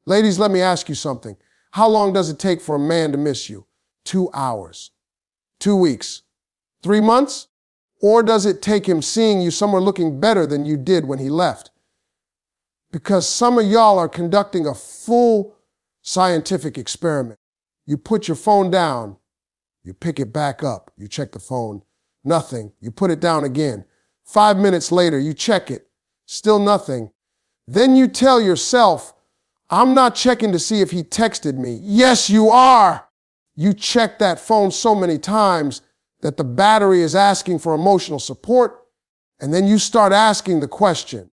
Ladies, let me ask you something. How long does it take for a man to miss you? 2 hours, 2 weeks, 3 months? Or does it take him seeing you somewhere looking better than you did when he left? Because some of y'all are conducting a full scientific experiment. You put your phone down, you pick it back up, you check the phone, nothing. You put it down again. 5 minutes later, you check it, still nothing. Then you tell yourself, I'm not checking to see if he texted me. Yes, you are. You check that phone so many times that the battery is asking for emotional support, and then you start asking the question,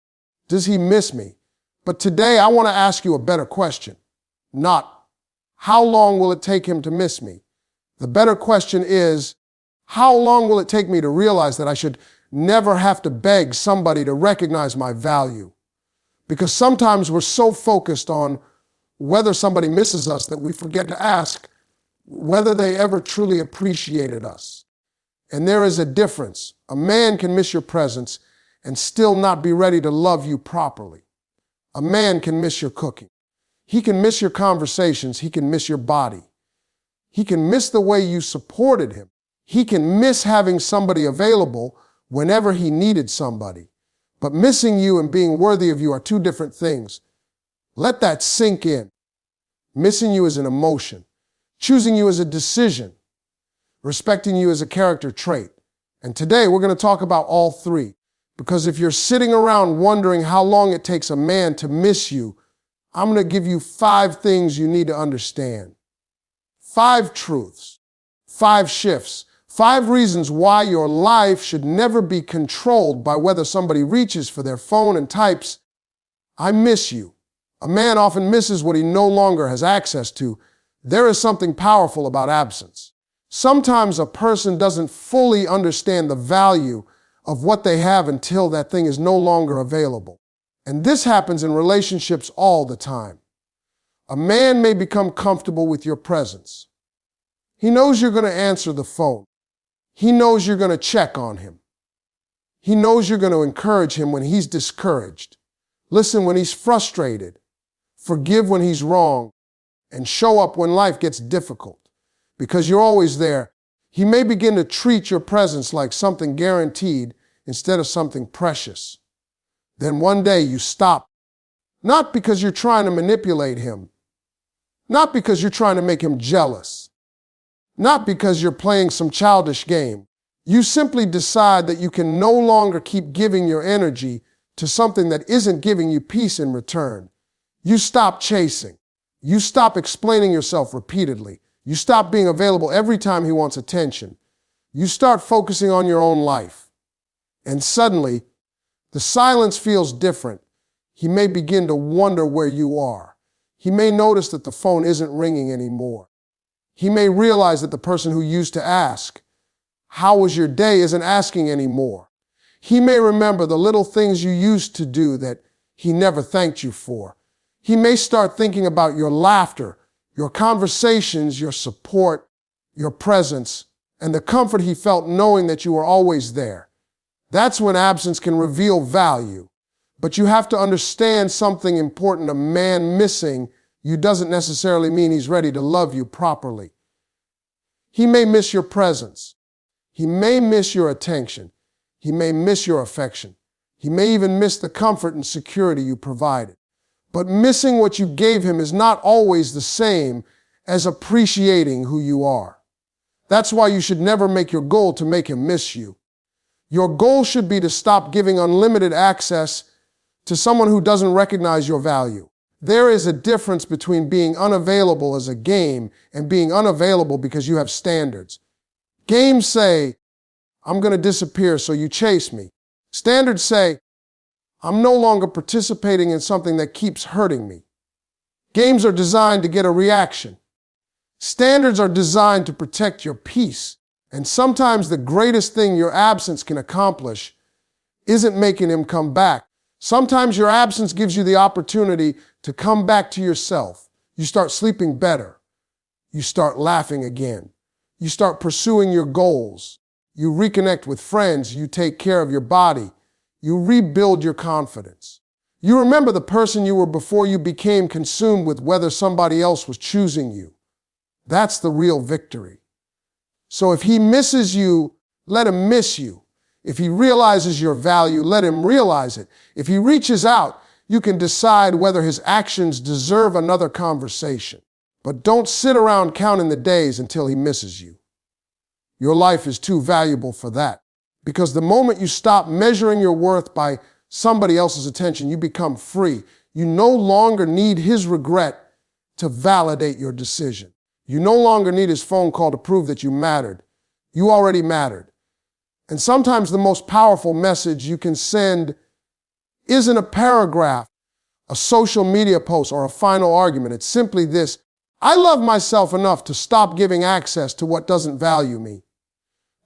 does he miss me? But today I want to ask you a better question. Not, how long will it take him to miss me? The better question is, how long will it take me to realize that I should never have to beg somebody to recognize my value? Because sometimes we're so focused on whether somebody misses us that we forget to ask whether they ever truly appreciated us. And there is a difference. A man can miss your presence and still not be ready to love you properly. A man can miss your cooking. He can miss your conversations. He can miss your body. He can miss the way you supported him. He can miss having somebody available whenever he needed somebody. But missing you and being worthy of you are two different things. Let that sink in. Missing you is an emotion. Choosing you is a decision. Respecting you is a character trait. And today we're going to talk about all three. Because if you're sitting around wondering how long it takes a man to miss you, I'm going to give you 5 things you need to understand. 5 truths, 5 shifts, 5 reasons why your life should never be controlled by whether somebody reaches for their phone and types, I miss you. A man often misses what he no longer has access to. There is something powerful about absence. Sometimes a person doesn't fully understand the value of what they have until that thing is no longer available. And this happens in relationships all the time. A man may become comfortable with your presence. He knows you're going to answer the phone. He knows you're going to check on him. He knows you're going to encourage him when he's discouraged. Listen when he's frustrated. Forgive when he's wrong. And show up when life gets difficult. Because you're always there. He may begin to treat your presence like something guaranteed instead of something precious. Then one day you stop. Not because you're trying to manipulate him. Not because you're trying to make him jealous. Not because you're playing some childish game. You simply decide that you can no longer keep giving your energy to something that isn't giving you peace in return. You stop chasing. You stop explaining yourself repeatedly. You stop being available every time he wants attention. You start focusing on your own life. And suddenly, the silence feels different. He may begin to wonder where you are. He may notice that the phone isn't ringing anymore. He may realize that the person who used to ask, "How was your day?" isn't asking anymore. He may remember the little things you used to do that he never thanked you for. He may start thinking about your laughter, your conversations, your support, your presence, and the comfort he felt knowing that you were always there. That's when absence can reveal value. But you have to understand something important. A man missing you doesn't necessarily mean he's ready to love you properly. He may miss your presence. He may miss your attention. He may miss your affection. He may even miss the comfort and security you provided. But missing what you gave him is not always the same as appreciating who you are. That's why you should never make your goal to make him miss you. Your goal should be to stop giving unlimited access to someone who doesn't recognize your value. There is a difference between being unavailable as a game and being unavailable because you have standards. Games say, "I'm going to disappear, so you chase me." Standards say, "I'm no longer participating in something that keeps hurting me." Games are designed to get a reaction. Standards are designed to protect your peace. And sometimes the greatest thing your absence can accomplish isn't making him come back. Sometimes your absence gives you the opportunity to come back to yourself. You start sleeping better. You start laughing again. You start pursuing your goals. You reconnect with friends. You take care of your body. You rebuild your confidence. You remember the person you were before you became consumed with whether somebody else was choosing you. That's the real victory. So if he misses you, let him miss you. If he realizes your value, let him realize it. If he reaches out, you can decide whether his actions deserve another conversation. But don't sit around counting the days until he misses you. Your life is too valuable for that. Because the moment you stop measuring your worth by somebody else's attention, you become free. You no longer need his regret to validate your decision. You no longer need his phone call to prove that you mattered. You already mattered. And sometimes the most powerful message you can send isn't a paragraph, a social media post, or a final argument. It's simply this: I love myself enough to stop giving access to what doesn't value me.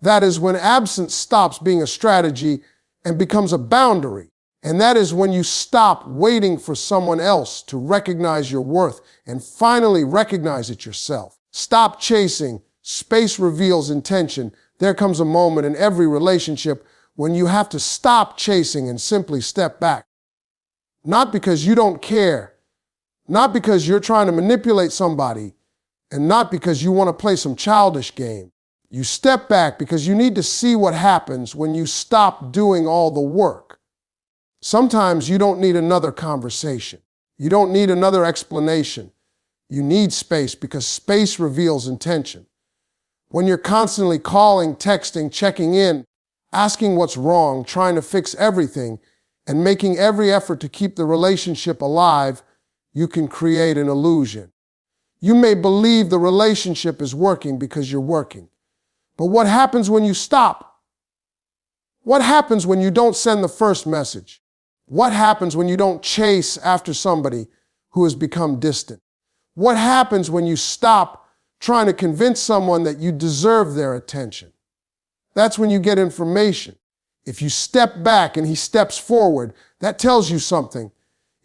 That is when absence stops being a strategy and becomes a boundary. And that is when you stop waiting for someone else to recognize your worth and finally recognize it yourself. Stop chasing. Space reveals intention. There comes a moment in every relationship when you have to stop chasing and simply step back. Not because you don't care, not because you're trying to manipulate somebody, and not because you want to play some childish game. You step back because you need to see what happens when you stop doing all the work. Sometimes you don't need another conversation. You don't need another explanation. You need space because space reveals intention. When you're constantly calling, texting, checking in, asking what's wrong, trying to fix everything, and making every effort to keep the relationship alive, you can create an illusion. You may believe the relationship is working because you're working. But what happens when you stop? What happens when you don't send the first message? What happens when you don't chase after somebody who has become distant? What happens when you stop trying to convince someone that you deserve their attention? That's when you get information. If you step back and he steps forward, that tells you something.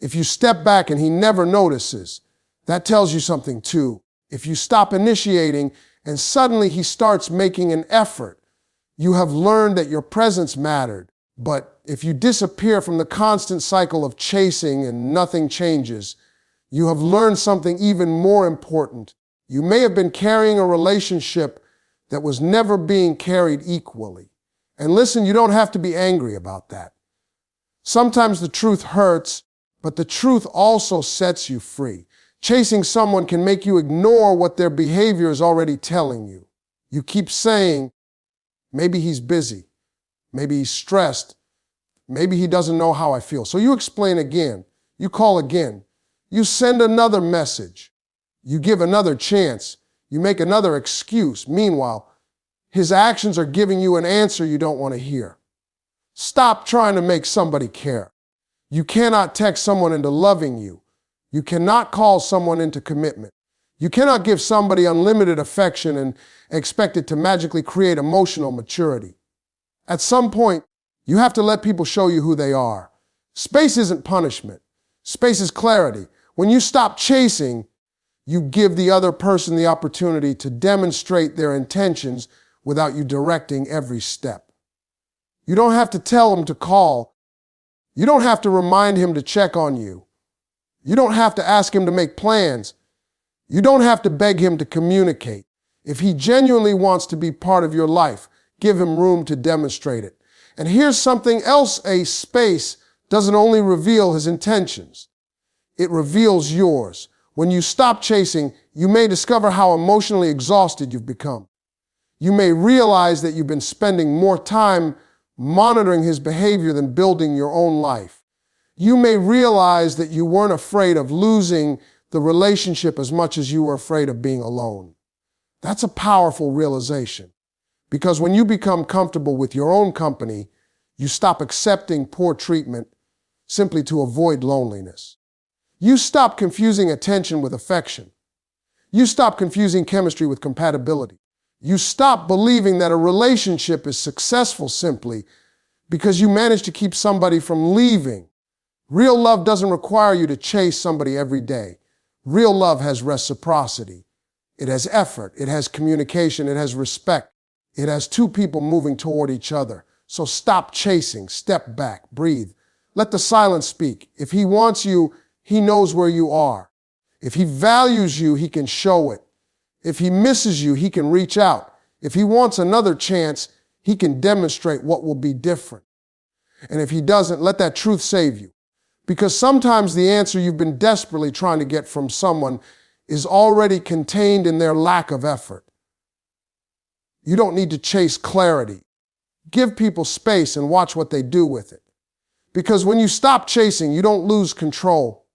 If you step back and he never notices, that tells you something too. If you stop initiating and suddenly he starts making an effort, you have learned that your presence mattered. But if you disappear from the constant cycle of chasing and nothing changes, you have learned something even more important. You may have been carrying a relationship that was never being carried equally. And listen, you don't have to be angry about that. Sometimes the truth hurts, but the truth also sets you free. Chasing someone can make you ignore what their behavior is already telling you. You keep saying, maybe he's busy, maybe he's stressed, maybe he doesn't know how I feel. So you explain again, you call again, you send another message, you give another chance, you make another excuse. Meanwhile, his actions are giving you an answer you don't want to hear. Stop trying to make somebody care. You cannot text someone into loving you. You cannot call someone into commitment. You cannot give somebody unlimited affection and expect it to magically create emotional maturity. At some point, you have to let people show you who they are. Space isn't punishment. Space is clarity. When you stop chasing, you give the other person the opportunity to demonstrate their intentions without you directing every step. You don't have to tell him to call. You don't have to remind him to check on you. You don't have to ask him to make plans. You don't have to beg him to communicate. If he genuinely wants to be part of your life, give him room to demonstrate it. And here's something else: a space doesn't only reveal his intentions, it reveals yours. When you stop chasing, you may discover how emotionally exhausted you've become. You may realize that you've been spending more time monitoring his behavior than building your own life. You may realize that you weren't afraid of losing the relationship as much as you were afraid of being alone. That's a powerful realization, because when you become comfortable with your own company, you stop accepting poor treatment simply to avoid loneliness. You stop confusing attention with affection. You stop confusing chemistry with compatibility. You stop believing that a relationship is successful simply because you manage to keep somebody from leaving. Real love doesn't require you to chase somebody every day. Real love has reciprocity. It has effort. It has communication. It has respect. It has two people moving toward each other. So stop chasing. Step back. Breathe. let the silence speak. If he wants you, he knows where you are. If he values you, he can show it. If he misses you, he can reach out. If he wants another chance, he can demonstrate what will be different. And if he doesn't, let that truth save you. Because sometimes the answer you've been desperately trying to get from someone is already contained in their lack of effort. You don't need to chase clarity. Give people space and watch what they do with it. Because when you stop chasing, you don't lose control.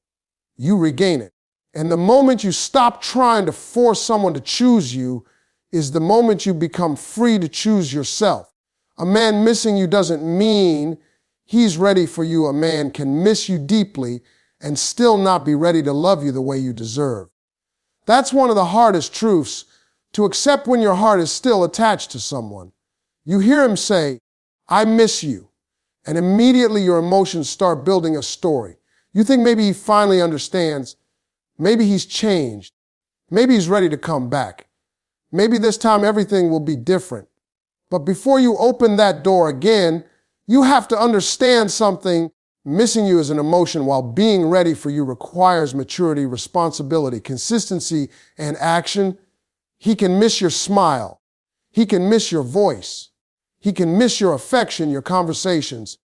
You regain it. And the moment you stop trying to force someone to choose you is the moment you become free to choose yourself. A man missing you doesn't mean he's ready for you. A man can miss you deeply and still not be ready to love you the way you deserve. That's one of the hardest truths to accept when your heart is still attached to someone. You hear him say, "I miss you," and immediately your emotions start building a story. You think maybe he finally understands. Maybe he's changed. Maybe he's ready to come back. Maybe this time everything will be different. But before you open that door again, you have to understand something. Missing you is an emotion, while being ready for you requires maturity, responsibility, consistency, and action. He can miss your smile. He can miss your voice. He can miss your affection, your conversations,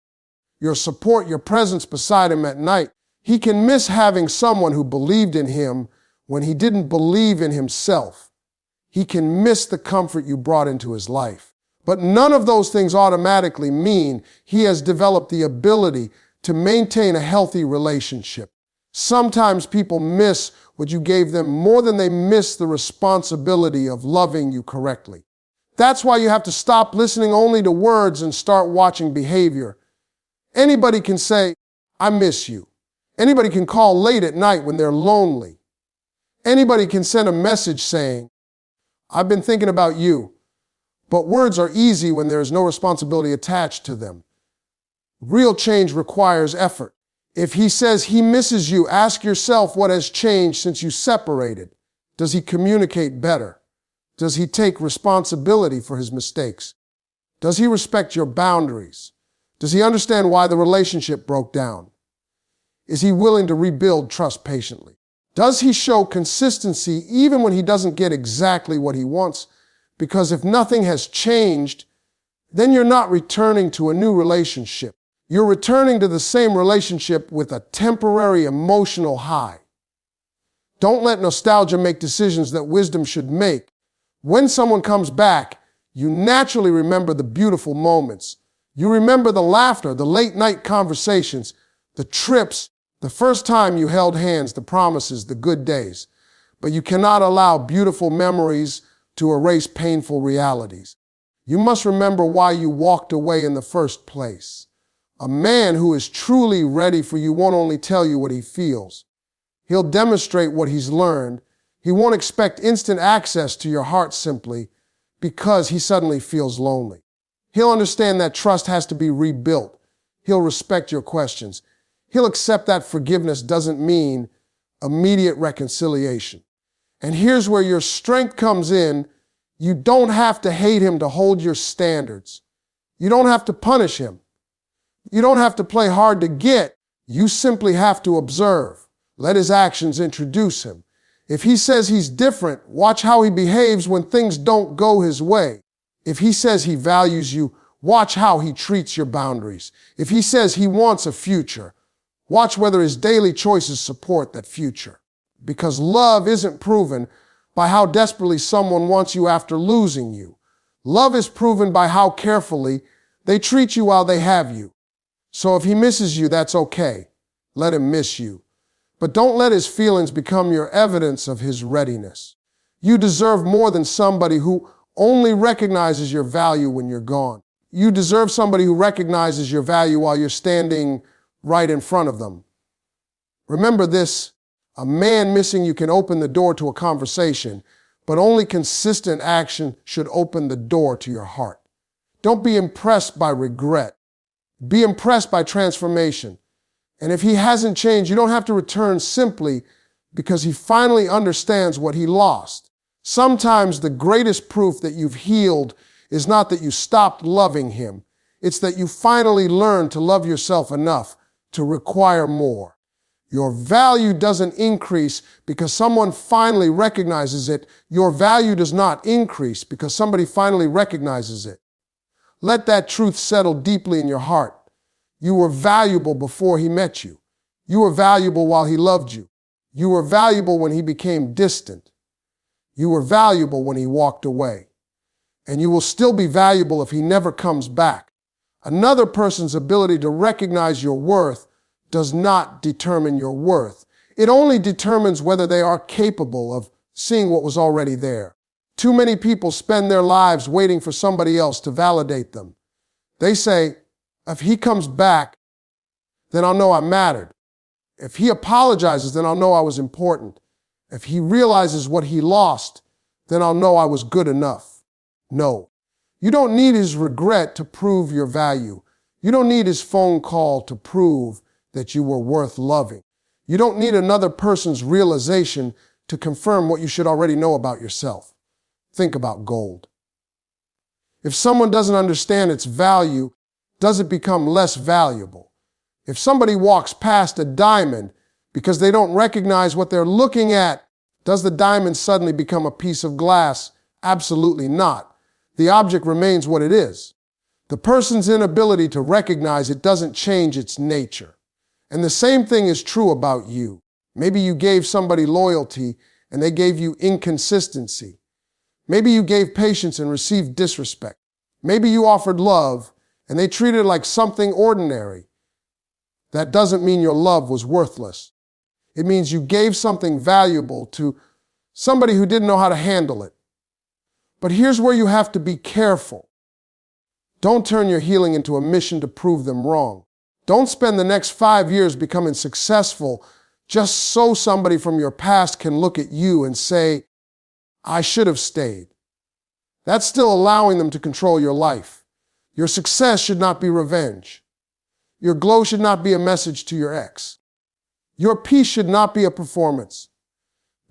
your support, your presence beside him at night. He can miss having someone who believed in him when he didn't believe in himself. He can miss the comfort you brought into his life. But none of those things automatically mean he has developed the ability to maintain a healthy relationship. Sometimes people miss what you gave them more than they miss the responsibility of loving you correctly. That's why you have to stop listening only to words and start watching behavior. Anybody can say, "I miss you." Anybody can call late at night when they're lonely. Anybody can send a message saying, "I've been thinking about you." But words are easy when there is no responsibility attached to them. Real change requires effort. If he says he misses you, ask yourself what has changed since you separated. Does he communicate better? Does he take responsibility for his mistakes? Does he respect your boundaries? Does he understand why the relationship broke down? Is he willing to rebuild trust patiently? Does he show consistency even when he doesn't get exactly what he wants? Because if nothing has changed, then you're not returning to a new relationship. You're returning to the same relationship with a temporary emotional high. Don't let nostalgia make decisions that wisdom should make. When someone comes back, you naturally remember the beautiful moments. You remember the laughter, the late night conversations, the trips, the first time you held hands, the promises, the good days. But you cannot allow beautiful memories to erase painful realities. You must remember why you walked away in the first place. A man who is truly ready for you won't only tell you what he feels. He'll demonstrate what he's learned. He won't expect instant access to your heart simply because he suddenly feels lonely. He'll understand that trust has to be rebuilt. He'll respect your questions. He'll accept that forgiveness doesn't mean immediate reconciliation. And here's where your strength comes in. You don't have to hate him to hold your standards. You don't have to punish him. You don't have to play hard to get. You simply have to observe. Let his actions introduce him. If he says he's different, watch how he behaves when things don't go his way. If he says he values you, watch how he treats your boundaries. If he says he wants a future, watch whether his daily choices support that future. Because love isn't proven by how desperately someone wants you after losing you. Love is proven by how carefully they treat you while they have you. So if he misses you, that's okay. Let him miss you. But don't let his feelings become your evidence of his readiness. You deserve more than somebody who only recognizes your value when you're gone. You deserve somebody who recognizes your value while you're standing right in front of them. Remember this, a man missing you can open the door to a conversation, but only consistent action should open the door to your heart. Don't be impressed by regret. Be impressed by transformation. And if he hasn't changed, you don't have to return simply because he finally understands what he lost. Sometimes the greatest proof that you've healed is not that you stopped loving him. It's that you finally learned to love yourself enough to require more. Your value doesn't increase because someone finally recognizes it. Your value does not increase because somebody finally recognizes it. Let that truth settle deeply in your heart. You were valuable before he met you. You were valuable while he loved you. You were valuable when he became distant. You were valuable when he walked away. And you will still be valuable if he never comes back. Another person's ability to recognize your worth does not determine your worth. It only determines whether they are capable of seeing what was already there. Too many people spend their lives waiting for somebody else to validate them. They say, if he comes back, then I'll know I mattered. If he apologizes, then I'll know I was important. If he realizes what he lost, then I'll know I was good enough. No. You don't need his regret to prove your value. You don't need his phone call to prove that you were worth loving. You don't need another person's realization to confirm what you should already know about yourself. Think about gold. If someone doesn't understand its value, does it become less valuable? If somebody walks past a diamond because they don't recognize what they're looking at, does the diamond suddenly become a piece of glass? Absolutely not. The object remains what it is. The person's inability to recognize it doesn't change its nature. And the same thing is true about you. Maybe you gave somebody loyalty and they gave you inconsistency. Maybe you gave patience and received disrespect. Maybe you offered love and they treated it like something ordinary. That doesn't mean your love was worthless. It means you gave something valuable to somebody who didn't know how to handle it. But here's where you have to be careful. Don't turn your healing into a mission to prove them wrong. Don't spend the next 5 years becoming successful just so somebody from your past can look at you and say, I should have stayed. That's still allowing them to control your life. Your success should not be revenge. Your glow should not be a message to your ex. Your peace should not be a performance.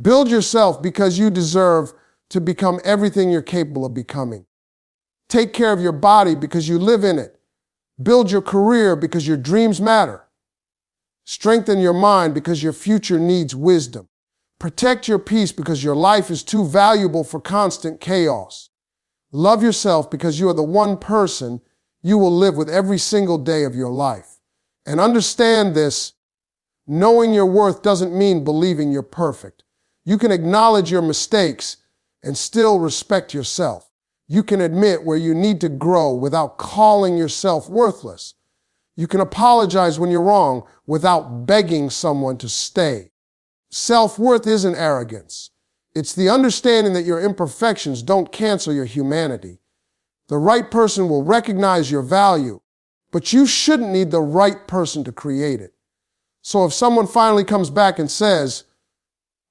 Build yourself because you deserve to become everything you're capable of becoming. Take care of your body because you live in it. Build your career because your dreams matter. Strengthen your mind because your future needs wisdom. Protect your peace because your life is too valuable for constant chaos. Love yourself because you are the one person you will live with every single day of your life. And understand this, knowing your worth doesn't mean believing you're perfect. You can acknowledge your mistakes and still respect yourself. You can admit where you need to grow without calling yourself worthless. You can apologize when you're wrong without begging someone to stay. Self-worth isn't arrogance. It's the understanding that your imperfections don't cancel your humanity. The right person will recognize your value, but you shouldn't need the right person to create it. So if someone finally comes back and says,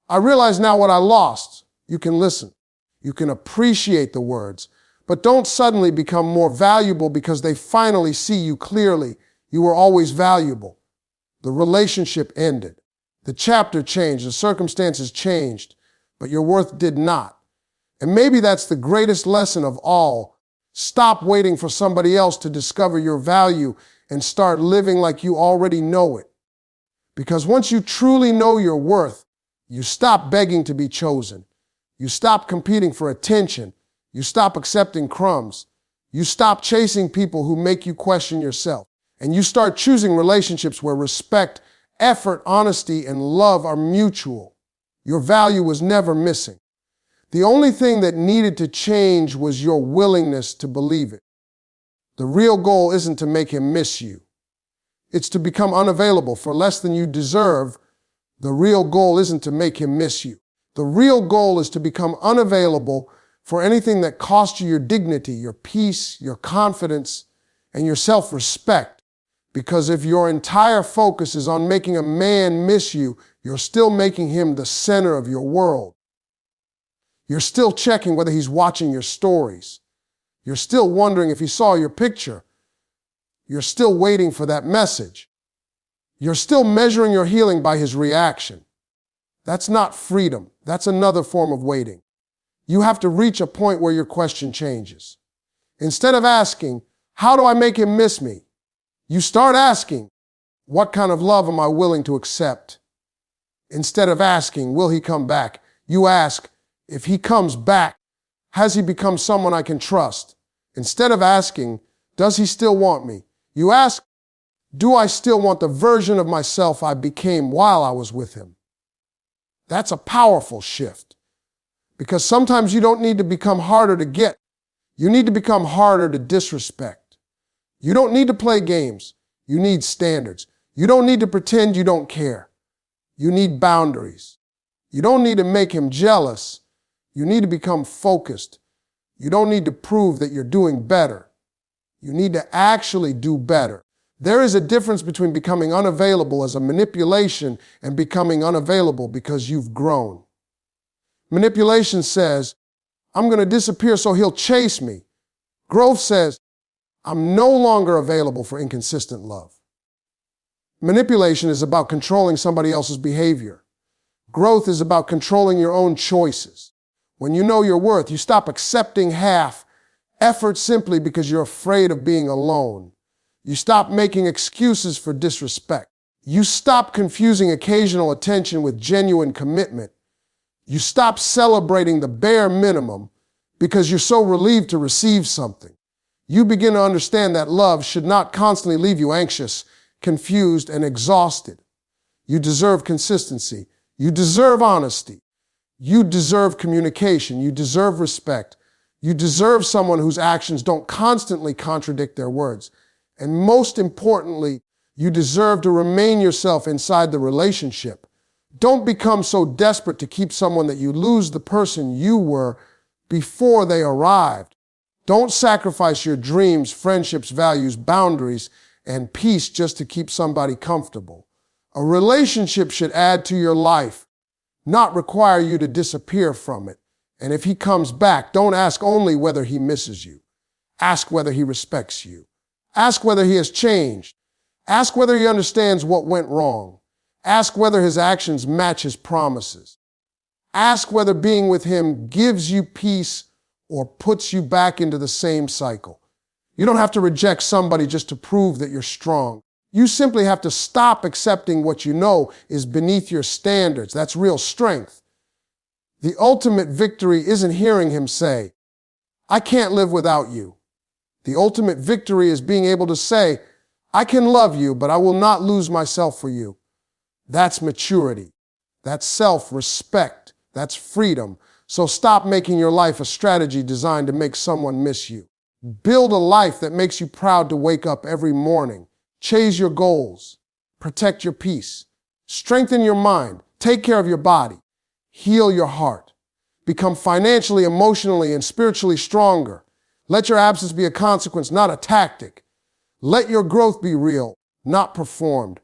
I realize now what I lost, you can listen. You can appreciate the words, but don't suddenly become more valuable because they finally see you clearly. You were always valuable. The relationship ended. The chapter changed. The circumstances changed, but your worth did not. And maybe that's the greatest lesson of all. Stop waiting for somebody else to discover your value and start living like you already know it. Because once you truly know your worth, you stop begging to be chosen. You stop competing for attention. You stop accepting crumbs. You stop chasing people who make you question yourself. And you start choosing relationships where respect, effort, honesty, and love are mutual. Your value was never missing. The only thing that needed to change was your willingness to believe it. The real goal isn't to make him miss you. It's to become unavailable for less than you deserve. The real goal isn't to make him miss you. The real goal is to become unavailable for anything that costs you your dignity, your peace, your confidence, and your self-respect. Because if your entire focus is on making a man miss you, you're still making him the center of your world. You're still checking whether he's watching your stories. You're still wondering if he saw your picture. You're still waiting for that message. You're still measuring your healing by his reaction. That's not freedom. That's another form of waiting. You have to reach a point where your question changes. Instead of asking, how do I make him miss me? You start asking, What kind of love am I willing to accept? Instead of asking, will he come back? You ask, if he comes back, has he become someone I can trust? Instead of asking, does he still want me? You ask, do I still want the version of myself I became while I was with him? That's a powerful shift. Because sometimes you don't need to become harder to get. You need to become harder to disrespect. You don't need to play games. You need standards. You don't need to pretend you don't care. You need boundaries. You don't need to make him jealous. You need to become focused. You don't need to prove that you're doing better. You need to actually do better. There is a difference between becoming unavailable as a manipulation and becoming unavailable because you've grown. Manipulation says, I'm going to disappear so he'll chase me. Growth says, I'm no longer available for inconsistent love. Manipulation is about controlling somebody else's behavior. Growth is about controlling your own choices. When you know your worth, you stop accepting half effort simply because you're afraid of being alone. You stop making excuses for disrespect. You stop confusing occasional attention with genuine commitment. You stop celebrating the bare minimum because you're so relieved to receive something. You begin to understand that love should not constantly leave you anxious, confused, and exhausted. You deserve consistency. You deserve honesty. You deserve communication. You deserve respect. You deserve someone whose actions don't constantly contradict their words. And most importantly, you deserve to remain yourself inside the relationship. Don't become so desperate to keep someone that you lose the person you were before they arrived. Don't sacrifice your dreams, friendships, values, boundaries, and peace just to keep somebody comfortable. A relationship should add to your life, not require you to disappear from it. And if he comes back, don't ask only whether he misses you. Ask whether he respects you. Ask whether he has changed. Ask whether he understands what went wrong. Ask whether his actions match his promises. Ask whether being with him gives you peace or puts you back into the same cycle. You don't have to reject somebody just to prove that you're strong. You simply have to stop accepting what you know is beneath your standards. That's real strength. The ultimate victory isn't hearing him say, I can't live without you. The ultimate victory is being able to say, I can love you, but I will not lose myself for you. That's maturity. That's self-respect. That's freedom. So stop making your life a strategy designed to make someone miss you. Build a life that makes you proud to wake up every morning. Chase your goals. Protect your peace. Strengthen your mind. Take care of your body. Heal your heart. Become financially, emotionally, and spiritually stronger. Let your absence be a consequence, not a tactic. Let your growth be real, not performed.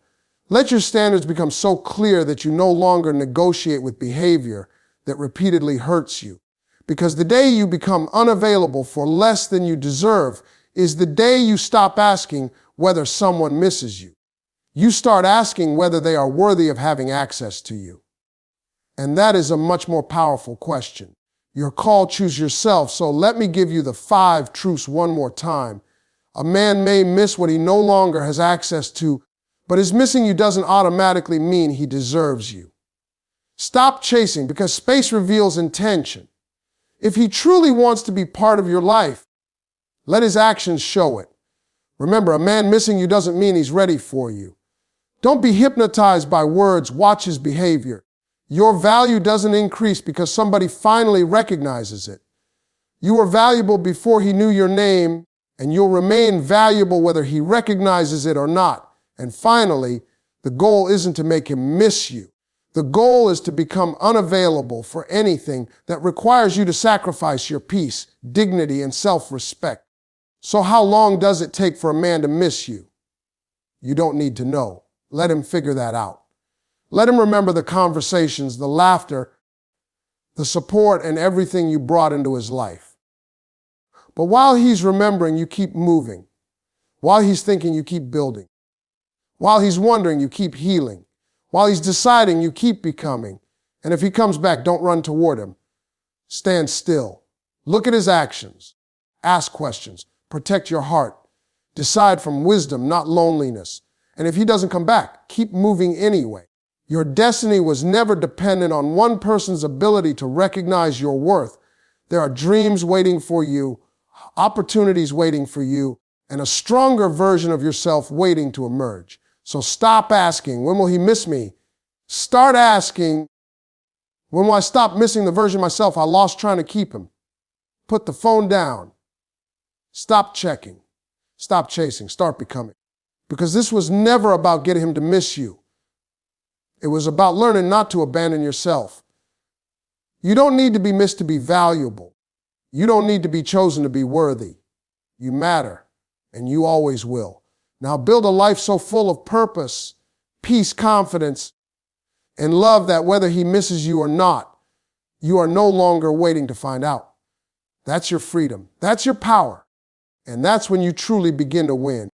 Let your standards become so clear that you no longer negotiate with behavior that repeatedly hurts you. Because the day you become unavailable for less than you deserve is the day you stop asking whether someone misses you. You start asking whether they are worthy of having access to you. And that is a much more powerful question. Your call, choose yourself. So let me give you the 5 truths one more time. A man may miss what he no longer has access to, but his missing you doesn't automatically mean he deserves you. Stop chasing because space reveals intention. If he truly wants to be part of your life, let his actions show it. Remember, a man missing you doesn't mean he's ready for you. Don't be hypnotized by words, watch his behavior. Your value doesn't increase because somebody finally recognizes it. You were valuable before he knew your name, and you'll remain valuable whether he recognizes it or not. And finally, the goal isn't to make him miss you. The goal is to become unavailable for anything that requires you to sacrifice your peace, dignity, and self-respect. So how long does it take for a man to miss you? You don't need to know. Let him figure that out. Let him remember the conversations, the laughter, the support, and everything you brought into his life. But while he's remembering, you keep moving. While he's thinking, you keep building. While he's wondering, you keep healing. While he's deciding, you keep becoming. And if he comes back, don't run toward him. Stand still. Look at his actions. Ask questions. Protect your heart. Decide from wisdom, not loneliness. And if he doesn't come back, keep moving anyway. Your destiny was never dependent on one person's ability to recognize your worth. There are dreams waiting for you, opportunities waiting for you, and a stronger version of yourself waiting to emerge. So stop asking, when will he miss me? Start asking, when will I stop missing the version of myself I lost trying to keep him? Put the phone down. Stop checking. Stop chasing. Start becoming. Because this was never about getting him to miss you. It was about learning not to abandon yourself. You don't need to be missed to be valuable. You don't need to be chosen to be worthy. You matter, and you always will. Now build a life so full of purpose, peace, confidence, and love that whether he misses you or not, you are no longer waiting to find out. That's your freedom. That's your power. And that's when you truly begin to win.